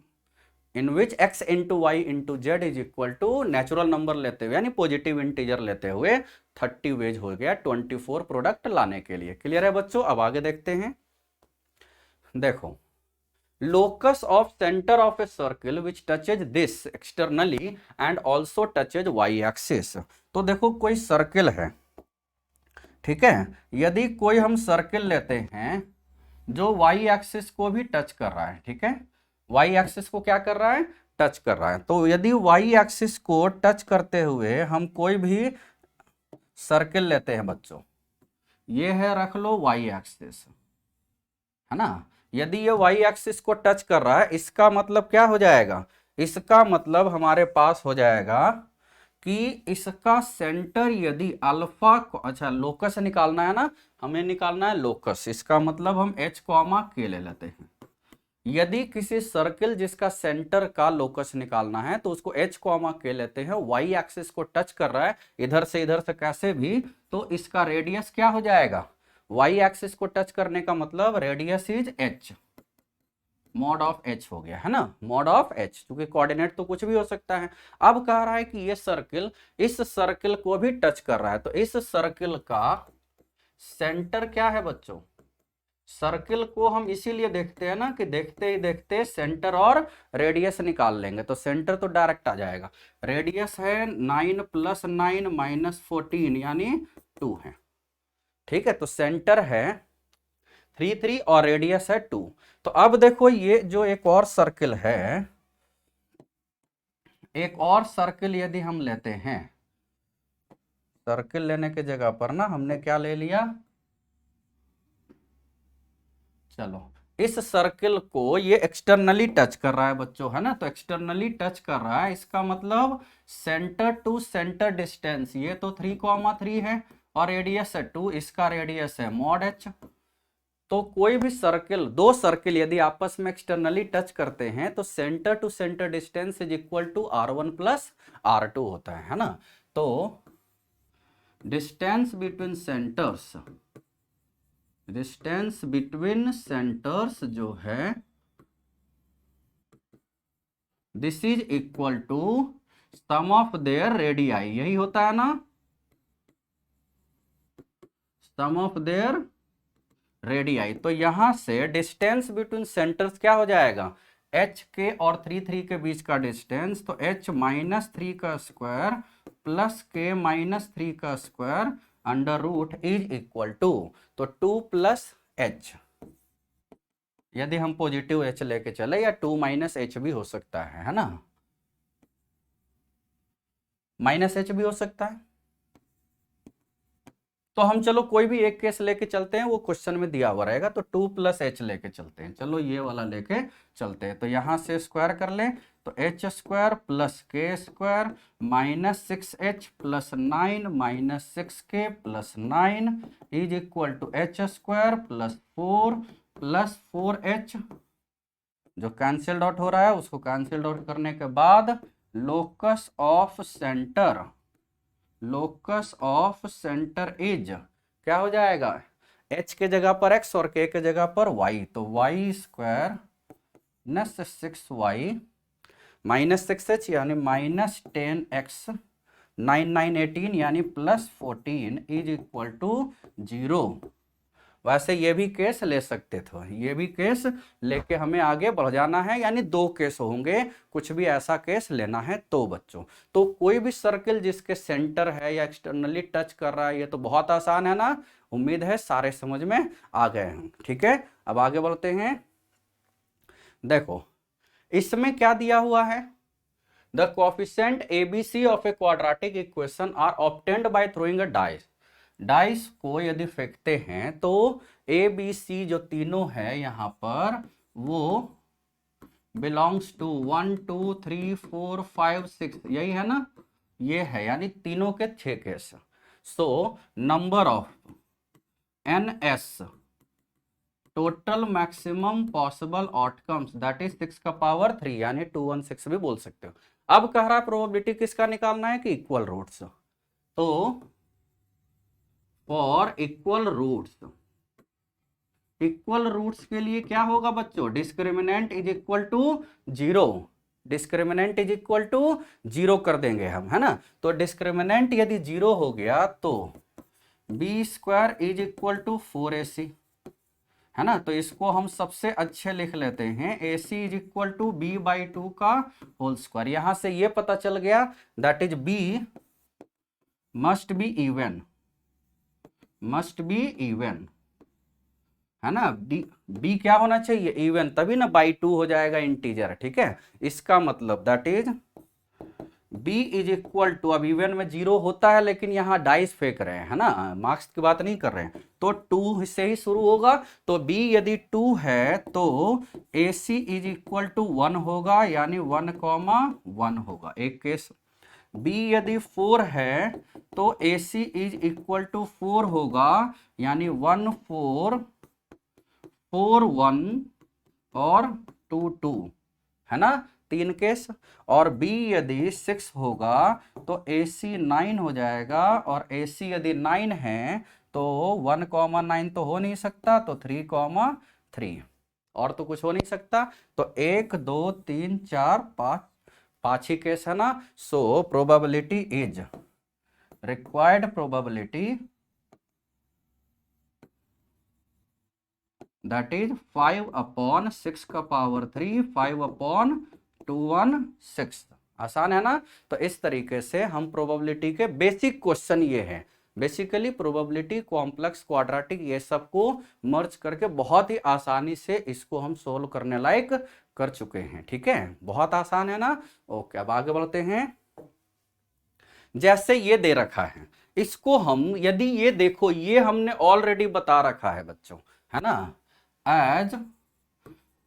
in which x into y into z is equal to natural number लेते हुए यानी पॉजिटिव इंटीजर लेते हुए 30 वेज हो गया 24 प्रोडक्ट लाने के लिए। क्लियर है बच्चों, अब आगे देखते हैं। देखो locus of center of a circle which touches this externally and also touches y axis। तो देखो कोई सर्किल है, ठीक है। यदि कोई हम सर्किल लेते हैं जो y एक्सिस को भी टच कर रहा है, ठीक है, y एक्सिस को क्या कर रहा है, टच कर रहा है। तो यदि y एक्सिस को टच करते हुए हम कोई भी सर्किल लेते हैं बच्चों, ये है रख लो y एक्सिस, है ना। यदि ये y एक्सिस को टच कर रहा है, इसका मतलब क्या हो जाएगा, इसका मतलब हमारे पास हो जाएगा कि इसका सेंटर यदि अल्फा को, अच्छा लोकस निकालना है ना, हमें निकालना है लोकस, इसका मतलब हम h कॉमा k ले लेते हैं। यदि किसी सर्किल जिसका सेंटर का लोकस निकालना है तो उसको h कॉमा k लेते हैं, y एक्सिस को टच कर रहा है इधर से कैसे भी, तो इसका रेडियस क्या हो जाएगा, y एक्सिस को टच करने का मतलब radius is h, mod of h हो गया, है ना, मॉड ऑफ h, क्योंकि कोऑर्डिनेट तो कुछ भी हो सकता है। अब कह रहा है कि ये सर्किल इस सर्किल को भी टच कर रहा है, तो इस सर्किल का सेंटर क्या है बच्चों, सर्किल को हम इसीलिए देखते हैं ना कि देखते ही देखते सेंटर और रेडियस निकाल लेंगे, तो सेंटर तो डायरेक्ट आ जाएगा। रेडियस है 9 + 9 - 14 यानी 2 है, ठीक है। तो सेंटर है 3 3 और रेडियस है 2। तो अब देखो ये जो एक और सर्किल है, एक और सर्किल यदि हम लेते हैं, सर्किल लेने के जगह पर ना हमने क्या ले लिया, चलो इस सर्किल को ये एक्सटर्नली टच कर रहा है बच्चों, है ना। तो एक्सटर्नली टच कर रहा है, इसका मतलब सेंटर टू सेंटर डिस्टेंस ये तो 3,3 है और रेडियस है 2, इसका रेडियस है मॉड h। तो कोई भी सर्किल, दो सर्किल यदि आपस में एक्सटर्नली टच करते हैं तो centre to centre distance is equal to r1 + r2 होता है ना। तो distance between centres, distance between centres जो है this is equal to sum of their radii, यही होता है ना, सम ऑफ देयर रेडियाई। तो यहां से डिस्टेंस बिटवीन सेंटर्स क्या हो जाएगा, h के और 3 3 के बीच का डिस्टेंस, तो h - 3 का स्क्वायर प्लस k - 3 का square under root is equal to, तो 2 + h, यदि हम पॉजिटिव h लेके चले या 2 - h भी हो सकता है ना, -h भी हो सकता है। तो हम चलो कोई भी एक केस लेके चलते हैं, वो क्वेश्चन में दिया हुआ रहेगा, तो 2 + h लेके चलते हैं, चलो ये वाला लेके चलते हैं। तो यहां से स्क्वायर कर लें, तो h² + k² - 6h + 9 - 6k + 9 is equal to h² + 4 + 4h, जो कैंसिल्ड आउट हो रहा है उसको कैंसिल्ड आउट करने के बाद locus of centre, locus of centre is क्या हो जाएगा, h के जगह पर x और k के जगह पर y, तो y² -6h यानी -10x 9 यानी +14 इज इक्वल टू 0। वैसे ये भी केस ले सकते थे, ये भी केस लेके हमें आगे बढ़ जाना है, यानी 2 केस होंगे, कुछ भी ऐसा केस लेना है तो बच्चों। तो कोई भी सर्किल जिसके सेंटर है या एक्सटर्नली टच कर रहा है, ये तो बहुत आसान है ना। उम्मीद है सारे समझ में आ गए हैं। ठीक है, अब आगे बढ़ते हैं। देखो इसमें क्या दिया हुआ है, the coefficient ABC of a quadratic equation are obtained by throwing a dice. Dice को यदि फेंकते हैं तो ABC जो तीनों है यहाँ पर वो बिलोंग्स टू 1 2 3 4 5 6, यही है ना, ये है, यानी तीनों के 6 case. So number of NS total maximum possible outcomes that is 6 का पावर 3 यानी 216 भी बोल सकते हो। अब कह रहा है प्रोबेबिलिटी किसका निकालना है कि इक्वल रूट्स। तो फॉर इक्वल रूट्स के लिए क्या होगा बच्चों, discriminant is equal to 0, discriminant is equal to 0 कर देंगे हम, है ना। तो डिस्क्रिमिनेंट यदि 0 हो गया तो B² is equal to 4AC, है ना। तो इसको हम सबसे अच्छे लिख लेते हैं, AC is equal to B/2 का होल स्क्वायर। यहां से ये पता चल गया that is B must be even, है ना। B क्या होना चाहिए, इवन, तभी ना by2 हो जाएगा इंटीजर। ठीक है, इसका मतलब that is B is equal to, अब इवन में 0 होता है लेकिन यहाँ डाइस फेंक रहे हैं, है ना, मार्क्स की बात नहीं कर रहे हैं, तो 2 से ही शुरू होगा। तो B यदि 2 है तो AC इज इक्वल टू 1 होगा, यानी 1,1 होगा, एक केस। B यदि 4 है तो AC इज इक्वल टू 4 होगा, यानी 1 4 4 1 और 2 2, है ना, 3 केस। और B यदि 6 होगा तो AC 9 हो जाएगा, और AC यदि 9 है तो 1,9 तो हो नहीं सकता, तो 3,3, और तो कुछ हो नहीं सकता। तो 1 2 3 4 5 5 ही केस है ना। So probability is, required probability that is 5/6 का पावर 3, 5/216। आसान है ना। तो इस तरीके से हम प्रोबेबिलिटी के बेसिक क्वेश्चन ये हैं, बेसिकली प्रोबेबिलिटी, कॉम्प्लेक्स, क्वाड्रेटिक, ये सब को मर्ज करके बहुत ही आसानी से इसको हम सोल्व करने लायक कर चुके हैं। ठीक है, बहुत आसान है ना। ओके, अब आगे बढ़ते हैं। जैसे ये दे रखा है, इसको हम यदि ये देखो, ये हमने ऑलरेडी बता रखा है बच्चों, है ना, एज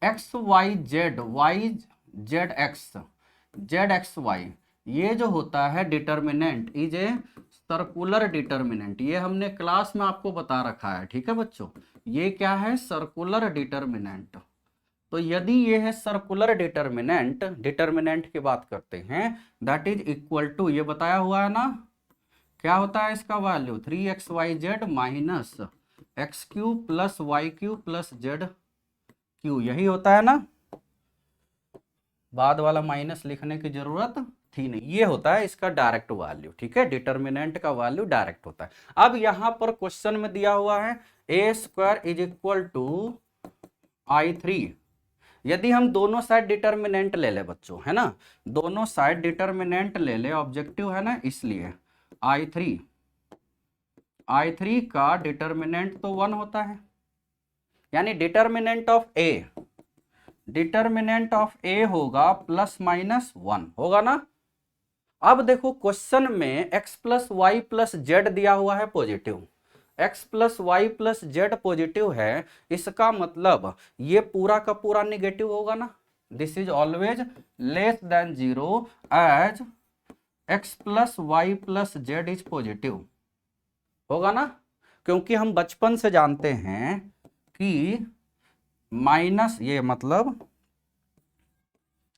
XYZ YZX ZXY, ये जो होता है determinant is a circular determinant, ये हमने क्लास में आपको बता रखा है। ठीक है बच्चों, ये क्या है, सर्कुलर डिटर्मिनेंट। तो यदि ये है सर्कुलर डिटर्मिनेंट, डिटर्मिनेंट की बात करते हैं, दैट इज इक्वल टू, ये बताया हुआ है ना, क्या होता है इसका value, 3XYZ minus X³ plus Y³ plus ZQ, यही होता है ना। बाद वाला माइनस लिखने की जरूरत थी नहीं, ये होता है इसका डायरेक्ट वैल्यू। ठीक है, डिटर्मिनेंट का वैल्यू डायरेक्ट होता है। अब यहां पर क्वेश्चन में दिया हुआ है A² is equal to I3। यदि हम दोनों साइड डिटर्मिनेंट ले ले बच्चों, है ना, दोनों साइड डिटर्मिनेंट ले ले, ऑब्जेक्टिव है ना, इसलिए I3 का डिटर्मिनेंट तो 1 होता है, यानी डिटर्मिनेंट ऑफ A होगा ±1 होगा ना। अब देखो क्वेश्चन में x plus y plus z दिया हुआ है positive, x plus y plus z positive है, इसका मतलब ये पूरा का पूरा निगेटिव होगा ना। This is always less than 0 as x plus y plus z is positive, होगा ना। क्योंकि हम बचपन से जानते हैं कि माइनस, ये मतलब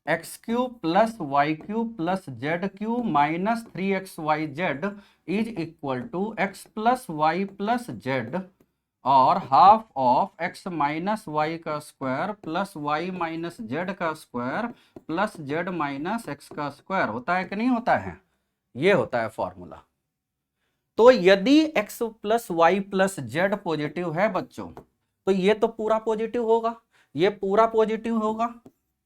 x³ plus y³ plus z³ minus 3xyz is equal to x plus y plus z और half of x minus y का square plus y minus z का square plus z minus x का square होता है कि नहीं होता है? ये होता है फॉर्मूला। तो यदि x plus y plus z positive है बच्चों, तो ये तो पूरा पॉजिटिव होगा, ये पूरा पॉजिटिव होगा।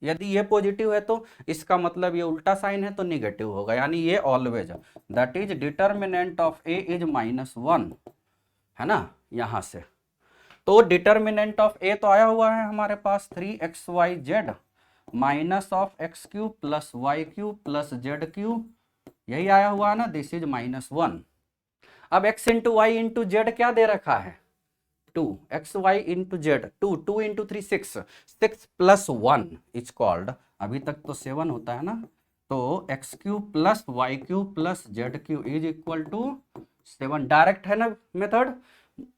यदि ये पॉजिटिव है तो इसका मतलब ये उल्टा साइन है तो निगेटिव होगा, यानी ये always, that is determinant of A is -1, है ना। यहां से तो डिटर्मिनेंट ऑफ ए तो आया हुआ है हमारे पास 3xyz minus of x cube plus y cube plus z cube, यही आया हुआ है ना, दिस इज -1। अब x into y into z क्या दे रखा है? 2, x y into z 2, 2 into 3 6, 6 plus 1 is called, अभी तक तो 7 होता है ना, तो x cube plus y cube plus z cube is equal to 7। Direct है ना मेथड।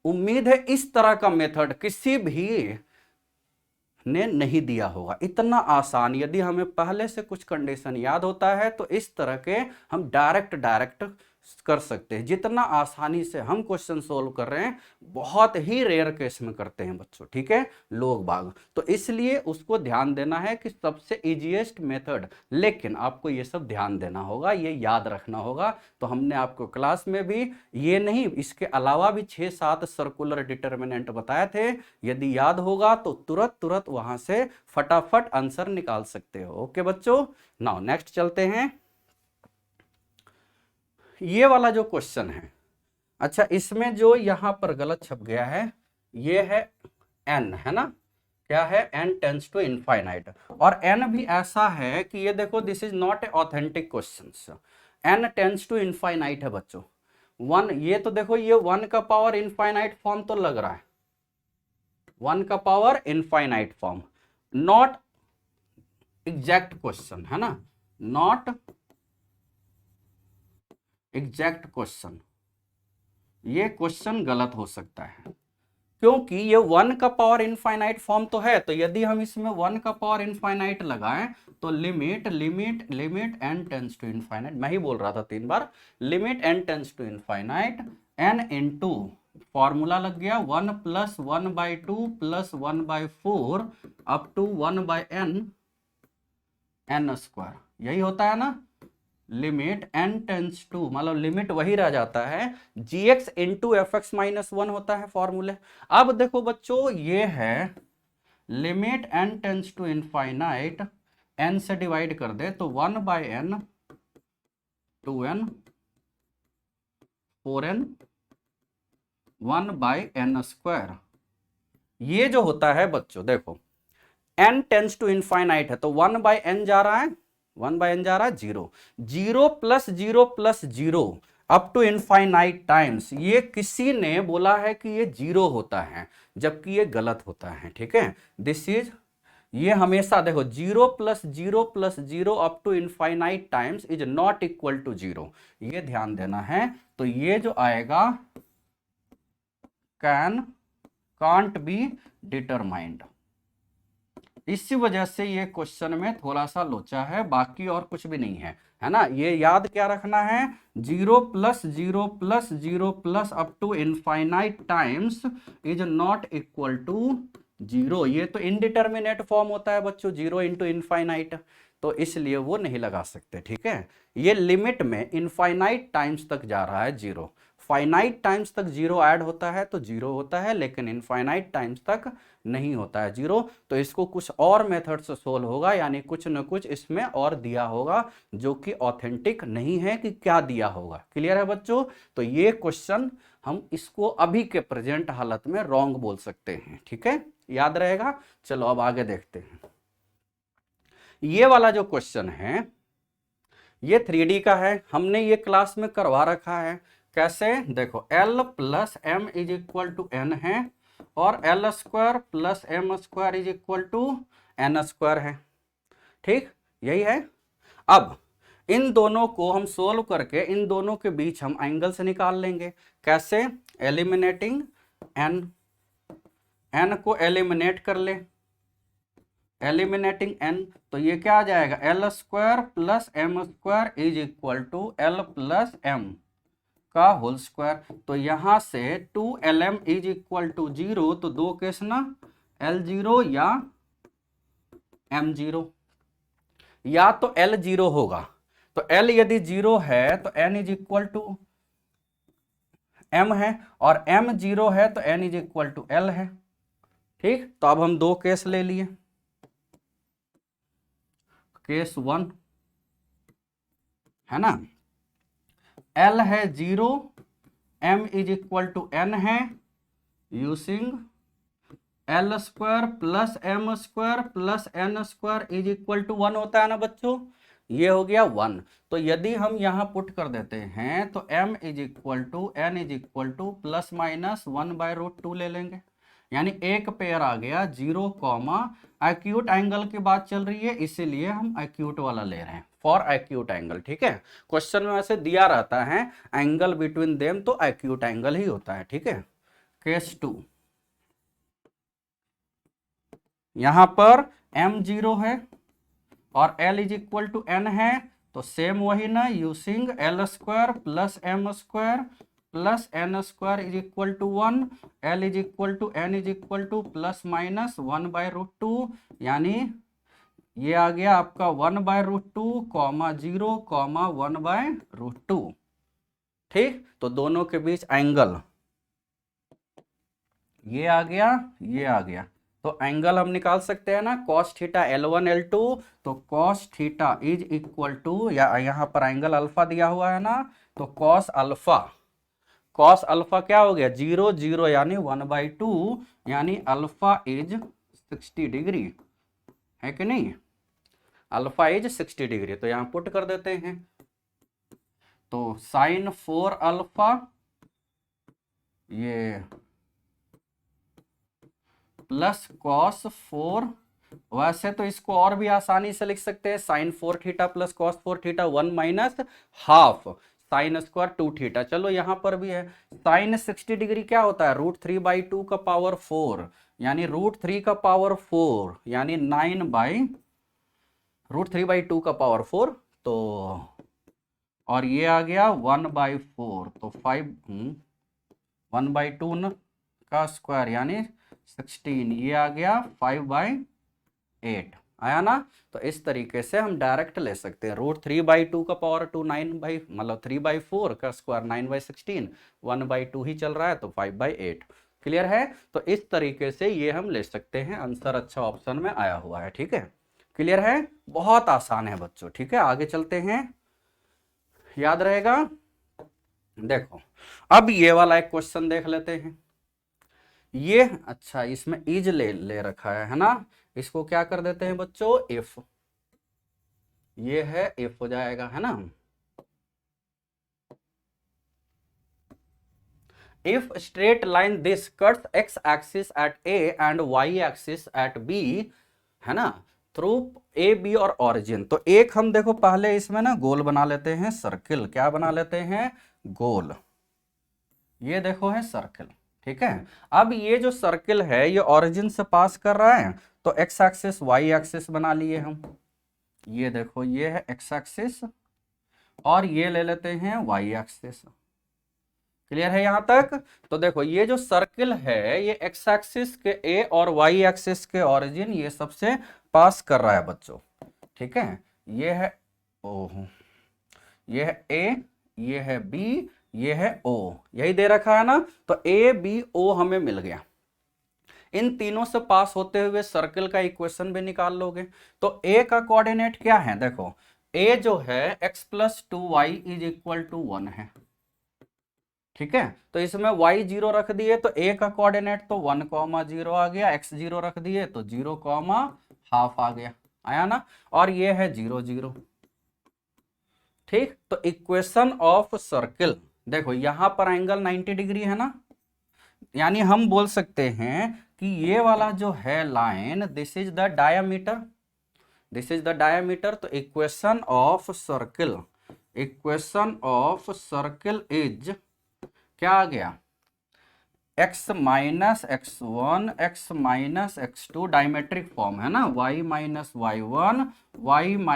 उम्मीद है इस तरह का मेथड किसी भी ने नहीं दिया होगा, इतना आसान। यदि हमें पहले से कुछ कंडीशन याद होता है तो इस तरह के हम डायरेक्ट कर सकते हैं। जितना आसानी से हम क्वेश्चन सोल्व कर रहे हैं, बहुत ही रेयर केस में करते हैं बच्चों, ठीक है, लोग बाग। तो इसलिए उसको ध्यान देना है कि सबसे इजीएस्ट मेथड, लेकिन आपको ये सब ध्यान देना होगा, ये याद रखना होगा। तो हमने आपको क्लास में भी ये नहीं, इसके अलावा भी 6-7 सर्कुलर डिटर्मिनेंट बताए थे। यदि याद होगा तो तुरंत वहां से फटाफट आंसर निकाल सकते हो। ओके बच्चों, नाउ नेक्स्ट चलते हैं। ये वाला जो क्वेश्चन है, अच्छा इसमें जो यहां पर गलत छप गया है, ये है n, है ना, क्या है, n टेंस टू इनफाइनाइट। और n भी ऐसा है कि ये देखो, this is not a authentic question, n tends to infinite है बच्चों। 1, ये तो देखो, ये 1 का पावर इनफाइनाइट फॉर्म तो लग रहा है, 1 का power infinite form, not exact question, है ना, नॉट एग्जैक्ट क्वेश्चन। ये क्वेश्चन गलत हो सकता है क्योंकि ये 1 का पावर इनफाइनाइट फॉर्म तो है। तो यदि हम इसमें 1 का पावर इनफाइनाइट लगाएं तो limit limit limit n tends to infinite, मैं ही बोल रहा था 3 बार, limit n tends to infinite n into formula लग गया 1 plus 1/2 plus 1/4 up to 1/n n square, यही होता है ना। लिमिट n टेंस टू, मतलब लिमिट वही रह जाता है, gx into f x minus 1 होता है फॉर्मूले। अब देखो बच्चों, ये है limit n tends to infinite, n से डिवाइड कर दे तो 1/n 2n 4n 1/n square. ये जो होता है बच्चों देखो, n टेंस टू इनफाइनाइट है तो 1/n जा रहा है, 1/n जा रहा है 0, 0 plus 0 plus 0 up to infinite times. ये किसी ने बोला है कि ये 0 होता है, जबकि ये गलत होता है, ठीक है। दिस इज, ये हमेशा देखो 0 plus 0 plus 0 up to infinite times is not equal to 0, ये ध्यान देना है। तो ये जो आएगा कांट बी डिटरमाइंड। इसी वजह से ये क्वेश्चन में थोड़ा सा लोचा है, बाकी और कुछ भी नहीं है ना। ये याद क्या रखना है, 0 plus 0 plus 0 plus up to infinite times is not equal to 0। ये तो इनडिटर्मिनेट फॉर्म होता है बच्चों, 0 इंटू इनफाइनाइट, तो इसलिए वो नहीं लगा सकते, ठीक है। ये लिमिट में इनफाइनाइट टाइम्स तक जा रहा है 0, फाइनाइट टाइम्स तक 0 ऐड होता है तो 0 होता है, लेकिन इनफाइनाइट टाइम्स तक नहीं होता है 0। तो इसको कुछ और मेथड से सोल्व होगा, यानी कुछ न कुछ इसमें और दिया होगा जो कि ऑथेंटिक नहीं है कि क्या दिया होगा। क्लियर है बच्चों। तो ये क्वेश्चन हम इसको अभी के प्रेजेंट हालत में रॉन्ग बोल सकते हैं, ठीक है, याद रहेगा। चलो अब आगे देखते हैं। ये वाला जो क्वेश्चन है ये 3D का है, हमने ये क्लास में करवा रखा है। कैसे, देखो L plus M is equal to n है और L square plus M square is equal to n square है, ठीक, यही है। अब इन दोनों को हम सोल्व करके इन दोनों के बीच हम एंगल्स निकाल लेंगे। कैसे, एलिमिनेटिंग n को एलिमिनेट कर ले, एलिमिनेटिंग n, तो ये क्या आ जाएगा, L square plus M square is equal to L plus M, का होल स्क्वायर। तो यहां से 2lm इज इक्वल टू 0, तो दो केस ना, L0 या M0, या तो L0 होगा। तो L यदि 0 है तो N is equal to M है, और M 0 है तो N is equal to L है। ठीक, तो अब हम दो केस ले लिए। केस 1 है ना, L है 0, M is equal to N है, using L square plus M square plus N square is equal to 1 होता है ना बच्चों, ये हो गया 1। तो यदि हम यहां पुट कर देते हैं तो M is equal to N is equal to plus minus 1/√2 ले लेंगे, यानी एक पेयर आ गया 0 कॉमा, एक्यूट एंगल की बात चल रही है इसीलिए हम एक्यूट वाला ले रहे हैं, फॉर एक्यूट एंगल। ठीक है, क्वेश्चन में वैसे दिया रहता है एंगल बिटवीन देम, तो एक्यूट एंगल ही होता है। ठीक है, केस 2, यहां पर M 0 है और L is equal to N है, तो सेम वही ना, using L square plus M square plus N square is equal to 1, L is equal to N is equal to plus minus 1/√2, यानी ये आ गया आपका 1/√2 कॉमा 0 कॉमा 1/√2। ठीक, तो दोनों के बीच एंगल ये आ गया, ये आ गया, तो एंगल हम निकाल सकते हैं ना, cos थीटा L1 L2, तो cos theta is equal to, या यहाँ पर एंगल अल्फा दिया हुआ है ना, तो cos अल्फा क्या हो गया, 0 0 यानी 1/2, यानी अल्फा इज 60 डिग्री, है कि नहीं, अल्फा इज 60 डिग्री। तो यहाँ पुट कर देते हैं, तो sin 4 अल्फा ये प्लस cos 4, वैसे तो इसको और भी आसानी से लिख सकते हैं, sin 4 theta plus cos 4 theta 1 minus half sine square 2 theta. चलो यहां पर भी है, साइन 60 डिग्री क्या होता है, √3/2 का पावर 4, यानी √3 का पावर 4 यानी 9/√3/2 का पावर 4, तो और ये आ गया 1/4, तो 1/2 का स्क्वायर यानी 16, ये आ गया 5/8 आया ना। तो इस तरीके से हम डायरेक्ट ले सकते हैं, √3/2 का पावर 2 मतलब 3/4 का स्क्वायर 9/16, 1/2 ही चल रहा है तो 5/8। क्लियर है, तो इस तरीके से ये हम ले सकते हैं, आंसर अच्छा ऑप्शन में आया हुआ है। ठीक है, क्लियर है, बहुत आसान है बच्चों। ठीक है, आगे चलते हैं, याद रहेगा। देखो अब ये वाला एक क्वेश्चन देख लेते हैं, ये अच्छा इसमें इज ले रखा है ना, इसको क्या कर देते हैं बच्चों, इफ, ये है इफ हो जाएगा, है ना। If straight line this cuts x axis at A and y axis at B, है ना, थ्रू ए बी और ऑरिजिन। तो एक हम देखो पहले इसमें ना गोल बना लेते हैं, सर्किल, क्या बना लेते हैं, गोल, ये देखो है सर्किल। ठीक है, अब ये जो सर्किल है ये ओरिजिन से पास कर रहा है, तो एक्स एक्सिस वाई एक्सिस बना लिए हम, ये देखो ये है एक्स एक्सिस और ये ले लेते हैं वाई एक्सिस। क्लियर है यहां तक। तो देखो ये जो सर्किल है ये एक्स एक्सिस के ए और वाई एक्सिस के ओरिजिन ये सबसे पास कर रहा है बच्चों। ठीक है, ये है ओह, ये है ए, ये है बी, ये है ओ, यही दे रखा है ना। तो ए बी ओ हमें मिल गया, इन तीनों से पास होते हुए सर्किल का इक्वेशन भी निकाल लोगे। तो ए का कोऑर्डिनेट क्या है, देखो ए जो है x + 2y is equal to 1 है। ठीक है, तो इसमें y 0 रख दिए तो a का कोऑर्डिनेट तो 1,0 आ गया, x 0 रख दिए तो 0,½ आ गया, आया ना, और ये है 0 0। ठीक, तो इक्वेशन ऑफ सर्किल, देखो यहां पर एंगल 90 डिग्री है ना, यानी हम बोल सकते हैं कि ये वाला जो है line, this is the diameter, this is the diameter. तो equation of circle, equation of circle is क्या आ गया, x - x1 x - x2, diametric form है ना, y - y1 y -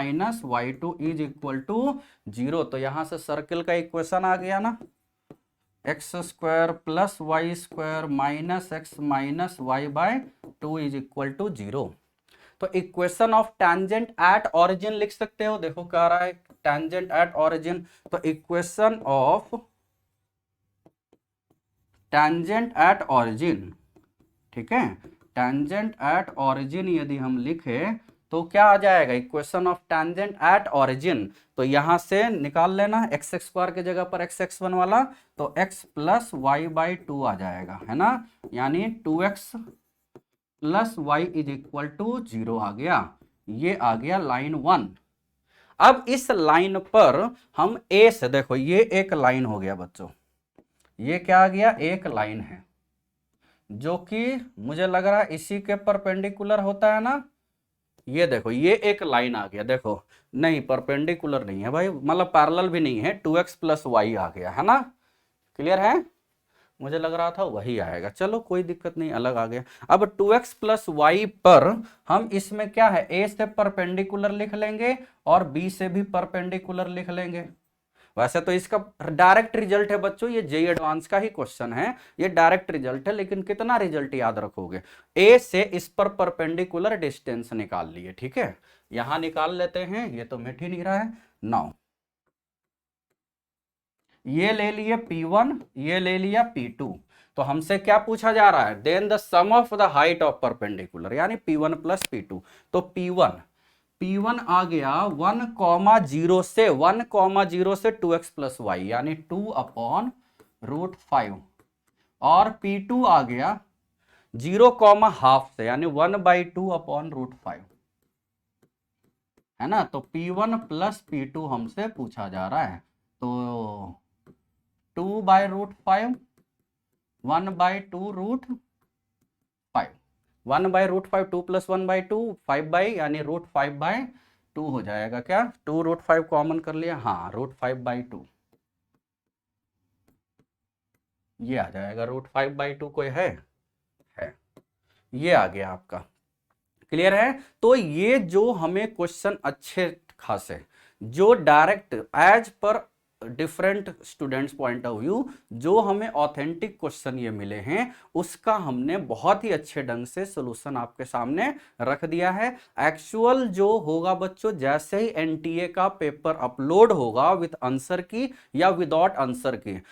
y2 is equal to 0। तो यहां से सर्किल का इक्वेशन आ गया ना, x square plus y square minus x minus y by 2 is equal to 0। तो equation of tangent at origin लिख सकते हो, देखो क्या आ रहा है टेंजेंट एट ऑरिजिन। तो equation of tangent at origin, ठीक है, टेंजेंट एट ऑरिजिन यदि हम लिखे तो क्या आ जाएगा, equation of tangent at origin. तो यहां से निकाल लेना एक्स एक्स स्क्वायर की जगह पर एक्स एक्स वन वाला, तो एक्स प्लस वाई बाई 2 आ जाएगा, है ना, यानी 2x plus y is equal to 0 आ गया। ये आ गया लाइन 1। अब इस लाइन पर हम ए से, देखो ये एक लाइन हो गया बच्चों, ये क्या आ गया, एक लाइन है जो कि मुझे लग रहा है इसी के परपेंडिकुलर होता है ना। ये देखो ये एक लाइन आ गया, देखो नहीं परपेंडिकुलर नहीं है भाई, मतलब पैरेलल भी नहीं है, 2x प्लस वाई आ गया, है ना, क्लियर है, मुझे लग रहा था वही आएगा, चलो कोई दिक्कत नहीं, अलग आ गया। अब 2x प्लस वाई पर हम इसमें क्या है, a से परपेंडिकुलर लिख लेंगे और b से भी परपेंडिकुलर लिख लेंगे। वैसे तो इसका डायरेक्ट रिजल्ट है बच्चों, ये जेई एडवांस का ही क्वेश्चन है, ये डायरेक्ट रिजल्ट है, लेकिन कितना रिजल्ट याद रखोगे, ए से इस पर परपेंडिकुलर डिस्टेंस निकाल लिए, ठीक है, यहां निकाल लेते हैं, ये तो मिट ही नहीं रहा है। नाउ ये ले लिए P1, ये ले लिया P2, तो हमसे क्या पूछा जा रहा है, then the sum of the height of perpendicular, यानी P1 प्लस P2। तो P1 आ गया 1,0 से 1,0 से 2x प्लस वाई, यानी 2/√5, और P2 आ गया 0,12 से, यानी 1/2/√5, है ना। तो P1 प्लस P2 हमसे पूछा जा रहा है, तो 2/√5 1/2√5, 1/√5 2 प्लस 1/2 5 यानी √5/2 हो जाएगा, क्या 2√5 कॉमन कर लिया, हाँ √5/2 ये आ जाएगा, √5/2 कोई है, ये आ गया आपका, क्लियर है। तो ये जो हमें क्वेश्चन अच्छे खासे, जो डायरेक्ट एज पर different students point of view जो हमें ऑथेंटिक क्वेश्चन ये मिले हैं, उसका हमने बहुत ही अच्छे ढंग से सॉल्यूशन आपके सामने रख दिया है। एक्चुअल जो होगा बच्चों, जैसे ही एनटीए का पेपर अपलोड होगा विद आंसर की या विदाउट आंसर की,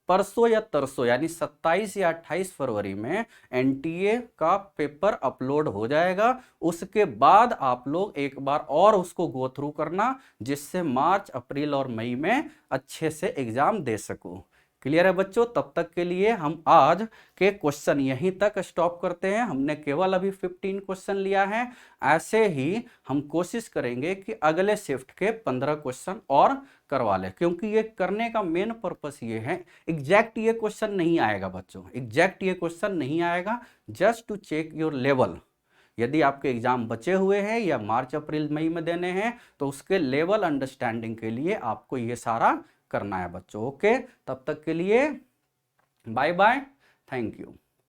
परसों या तरसों यानी 27 या 28 फरवरी में एनटीए का पेपर अपलोड हो जाएगा। उसके बाद आप लोग एक बार और उसको गो थ्रू करना, जिससे मार्च अप्रैल और मई में अच्छे से एग्जाम दे सको। क्लियर है बच्चों, तब तक के लिए हम आज के क्वेश्चन यहीं तक स्टॉप करते हैं। हमने केवल अभी 15 क्वेश्चन लिया है, ऐसे ही हम कोशिश करेंगे कि अगले शिफ्ट के 15 क्वेश्चन और करवा लें, क्योंकि ये करने का मेन पर्पस ये है, एग्जैक्ट ये क्वेश्चन नहीं आएगा बच्चों, एग्जैक्ट ये क्वेश्चन नहीं आएगा, just to check your level. यदि आपके एग्जाम बचे हुए हैं या मार्च अप्रैल मई में देने हैं, तो उसके लेवल अंडरस्टैंडिंग के लिए आपको ये सारा करना है बच्चों। ओके, तब तक के लिए बाय बाय, थैंक यू।